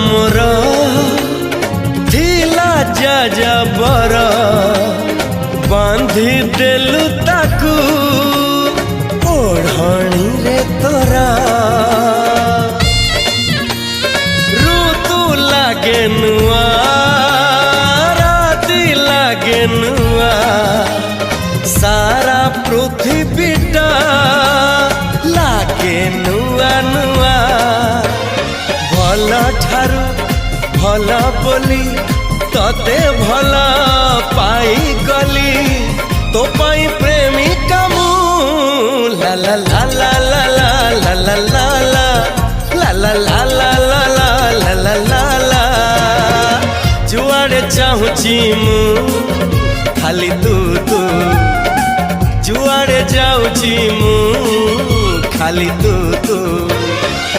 मोर थिला जा बर बांधी देलु ताकू ओढ़णी रे तोरा ऋतु लागे नुआ राति लागे नुआ सारा पृथ्वीटा लागे नुआ नुआ भल ठारू भल बोली तते भल पाई गली तो पाई प्रेमिका मु ला ला ला ला ला ला ला ला ला ला ला ला ला ला ला ला ला जुआड़े चाहूची मु खाली तू तू जुआड़े जाऊची मु खाली तू तू।